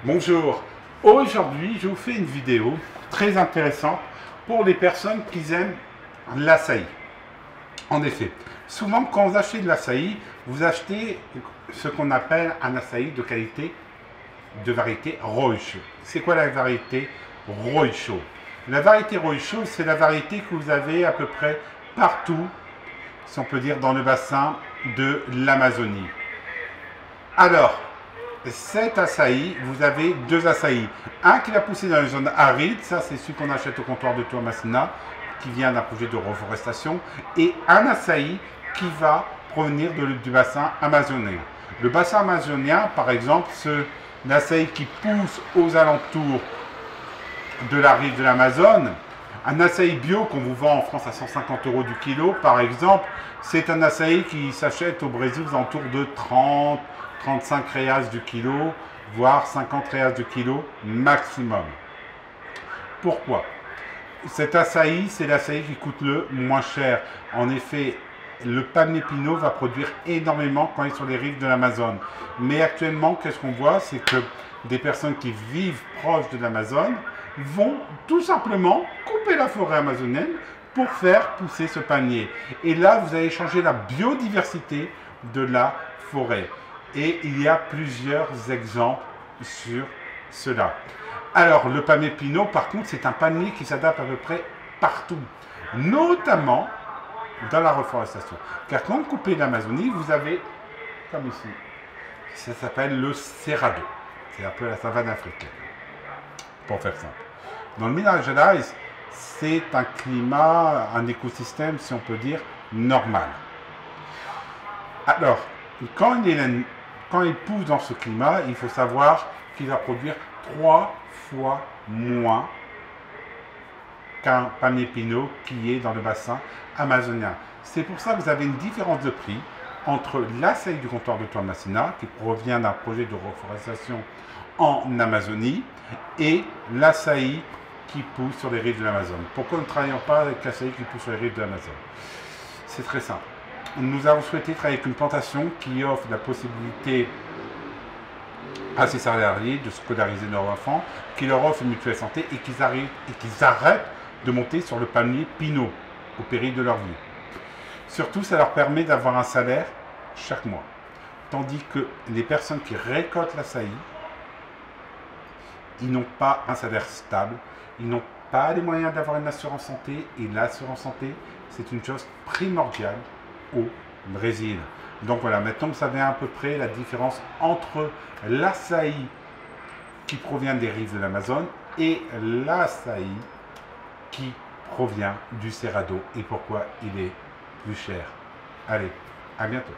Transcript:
Bonjour, aujourd'hui je vous fais une vidéo très intéressante pour les personnes qui aiment l'açaï. En effet, souvent quand vous achetez de l'açaï, vous achetez ce qu'on appelle un açaï de qualité de variété Roisho. C'est quoi la variété Roisho? La variété Roisho, c'est la variété que vous avez à peu près partout, si on peut dire, dans le bassin de l'Amazonie. Alors, cet açaï, vous avez deux açaïs. Un qui va pousser dans les zones arides, ça c'est celui qu'on achète au comptoir de Toamasina, qui vient d'un projet de reforestation, et un açaï qui va provenir du bassin amazonien. Le bassin amazonien, par exemple, l'açaï qui pousse aux alentours de la rive de l'Amazone, un açaï bio qu'on vous vend en France à 150 € du kilo, par exemple, c'est un açaï qui s'achète au Brésil aux alentours de 35 reais du kilo, voire 50 reais du kilo maximum. Pourquoi? Cet açaï, c'est l'açaï qui coûte le moins cher. En effet, le palmier pinot va produire énormément quand il est sur les rives de l'Amazone. Mais actuellement, qu'est-ce qu'on voit? C'est que des personnes qui vivent proches de l'Amazone vont tout simplement couper la forêt amazonienne pour faire pousser ce palmier. Et là, vous allez changer la biodiversité de la forêt. Et il y a plusieurs exemples sur cela. Alors, le palmier pinot, par contre, c'est un palmier qui s'adapte à peu près partout, notamment dans la reforestation. Car quand vous coupez l'Amazonie, vous avez, comme ici, ça s'appelle le cerrado. C'est un peu la savane africaine, pour faire simple. Dans le Minas Gerais, c'est un climat, un écosystème, si on peut dire, normal. Alors, quand il pousse dans ce climat, il faut savoir qu'il va produire 3 fois moins qu'un palmier pinot qui est dans le bassin amazonien. C'est pour ça que vous avez une différence de prix entre l'açaï du comptoir de Toamasina, qui provient d'un projet de reforestation en Amazonie, et l'açaï qui pousse sur les rives de l'Amazone. Pourquoi nous ne travaillons pas avec l'açaï qui pousse sur les rives de l'Amazone? C'est très simple. Nous avons souhaité travailler avec une plantation qui offre la possibilité à ses salariés de scolariser leurs enfants, qui leur offre une mutuelle santé et qu'ils arrêtent de monter sur le palmier pinot au péril de leur vie. Surtout, ça leur permet d'avoir un salaire chaque mois. Tandis que les personnes qui récoltent l'açaï, ils n'ont pas un salaire stable, ils n'ont pas les moyens d'avoir une assurance santé, et l'assurance santé, c'est une chose primordiale au Brésil. Donc voilà, maintenant vous savez à peu près la différence entre l'açaï qui provient des rives de l'Amazone et l'açaï qui provient du Cerrado et pourquoi il est plus cher. Allez, à bientôt.